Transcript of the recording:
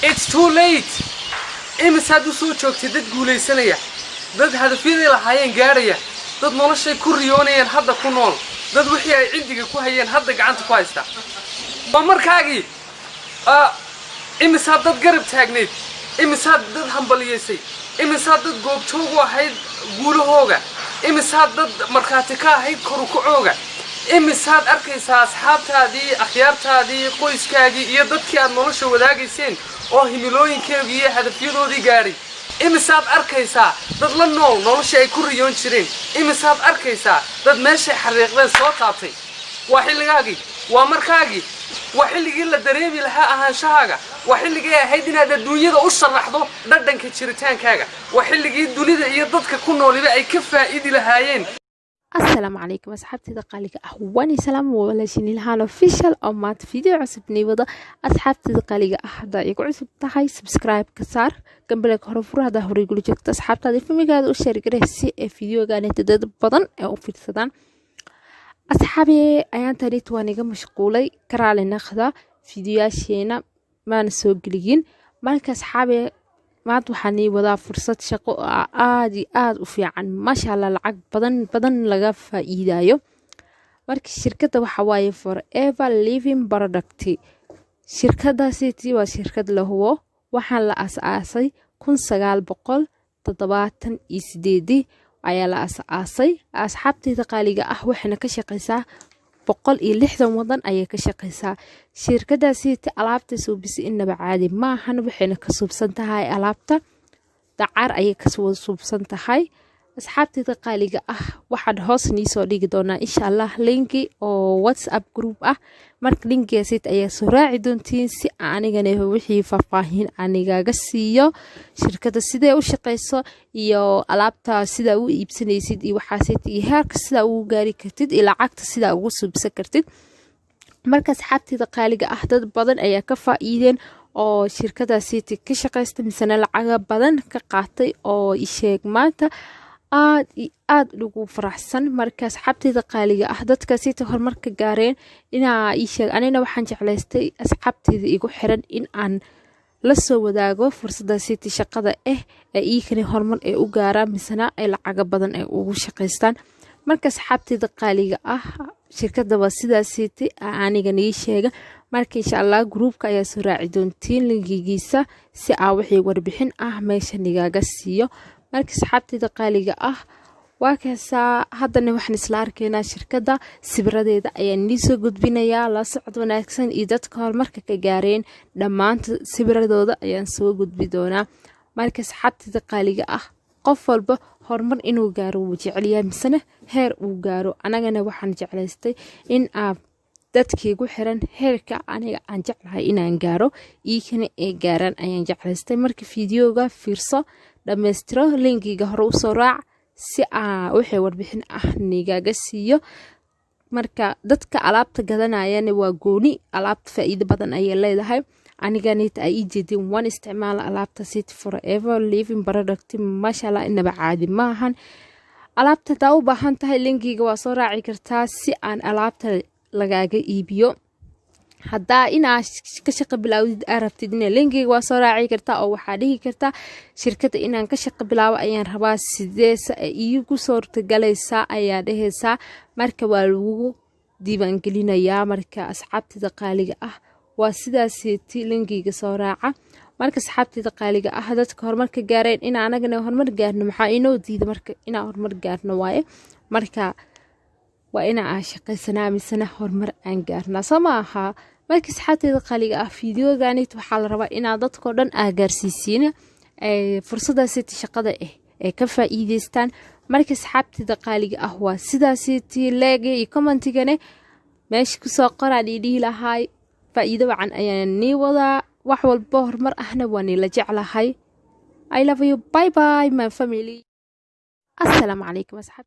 It's too late. Imisaad u soo joogtay dad guulaysanaya, dad hadafyadii lahaayeen gaaraya, dad noloshay ku riyoonayeen hadda ku nool, dad wixii ay cidiga ku hayeen hadda gacanta ku haysta. Ma markaagii imisaad dad garab taagneed, imisaad dad hambaliyeysay, imisaad dad goobjoog u ahayd guulahooga, imisaad dad markhaati ka ahayd kor u kacooga, imisaad arkaysaa asxaabtaadii, akhyaartaadii, qoyskaagii iyo dadkii aad nolosha wadaagayseen oo himilooyinkeedii iyo hadafyadoodii gaaray. imisaad arkaysaa dad la nool nolosha ay ku riyoon jireen, imisaad arkaysaa dad meeshay xariiqdeen soo taabtay. waa xilligaagii, waa markaagii, waa xilligii la dareemi lahaa ahaanshahaaga, waa xilligii ahayd inaad adduunyada u sharaxdo dhadhanka jiritaankaaga, waa xilligii dunida iyo dadka ku nooliba ay ka faa'iidi lahaayeen. السلام عليكم أصحابتي دقاليق أهواني سلام ولاشيني لهان official أو مات فيديو عصبني وضا أصحابتي دقاليق أحدا يقو عصب تاهاي سبسكرايب كسار قنبلك هرفور هذا هوري يقولو جاكت أصحابتا دي فمي قادو الشارك رهسي فيديو قاني تداد بضان أو فيدسدان أصحابي أيان تاني توانيقا مشغولي كرالي ناخدا فيديوهاشينا ما نسوق ليين مالك أصحابي maanta waxaan ii wadaa fursad shaqo aad iyo aad u fiican masha Allah lacag badan laga faa'iidayo marka shirkadda waxa waaye Forever Living Product shirkadaasi waa shirkad la hubo waxaan la aasaasay 1978 ayaa la aasaasay asxaabteeda qaaliga ah waxayna ka shaqeysaa 160 wadan ayay ka shaqeysaa shirkadaasi alaabta soo bisi inaba caadi ma ahan waxayna ka suubsan tahay alaabta dacar ayay ka soo suubsan tahay asxaabteeda qaaliga ah waxaan hoos nii soo dhigi doonaa insha Allah linki oo WhatsApp group ah marka linkigaasi ayaa soo raaci doontiin si anigana wixii faahfaahin anigaga siiyo shirkadda sidee u shaqeyso iyo alaabta sida uu iibsanaysid iyo waxaasid iyo heerka sida uu gaari kartid iyo lacagta sida ugu suubsan kartid marka asxaabteeda qaaliga ah dad badan ayaa ka faa'iideen oo shirkadaasi ka shaqeysta misana lacag badan ka qaatay oo isheeg maanta aad ugu faraxsan marka asxaabteeda qaaliga ah dadkaasi horumarka gaareen inaa ii sheeg anina waxaan jeclaystay asxaabteeda igu xiran in aan la soo wadaago fursadaasi shaqada ee iikani horumar ee u gaaraan misana ay lacag badan ay ugu shaqeystaan marka asxaabteeda qaaliga ah shirkadda waa sidaasi aniga nii sheega marka insha Allah groupka ayaa soo raaci doontiin linkigiisa si aan wixii warbixin ah meesha nigaga siiyo marka asxaabteeda qaaliga ah waa kaasa haddana waxaan isla arkaynaa shirkadda sibiradeeda ayaan nii soo gudbinayaa la socod wanaagsan iyo dadka horumarka ka gaareen dhammaan sibiradooda ayaan soo gudbi doonaa marka asxaabteeda qaaliga ah qof walba horumar inuu gaaro wuu jecel yahay misana heer uu gaaro anagana waxaan jeclaystay in aan dadkaygu xiran heerka aniga aan jeclahay inaan gaaro iikana ay gaaraan ayaan jeclaystay marka fiidiyooga fiirso dhammaystiro linkiga hore u soo raac si aan wixii warbixin ah nigaga siiyo marka dadka alaabta gadanayana waa gooni alaabta faa'iido badan ayay leedahay anigana ay jeedin waan isticmaal alaabta Forever Living Product masha Allah inaba caadi ma ahan alaabta taa u baahan tahay linkiga waa soo raaci kartaa si aan alaabta lagaaga iibiyo haddaa inaa ka shaqo bilaawdid arabtid in linkiga waa soo raaci kartaa oo waxaa dhihi kartaa shirkadda inaan ka shaqo bilaawo ayaan rabaa sideesa iigu suurtagelaysaa ayaa dhehaysaa marka waa lagu diiwaangelinayaa marka asxaabteeda qaaliga ah waa sidaasi linkiga soo raaca marka asxaabteeda qaaliga ah dadka horumarka gaareen in anagana horumar gaarno maxaa inoo diida marka inaan horumar gaarno waaye marka waa inaan shaqaysanaa misana horumar aan gaarnaa soo maaha marka asxaabteeda qaaliga ah fiidiyoogaani waxaa la rabaa inaad dadkoo dhan gaarsiisiin fursadaasi shaqada ee ka faa'iideystaan marka asxaabteeda qaaliga ah waa sidaasi leege iyo commentigane meesha ku soo qoraan dhihi lahaay faa'iido wacan ayaan nii wadaa wax walba horumar ahna waan la jeclahay I love you bye bye my family assalamu alaykum asxaab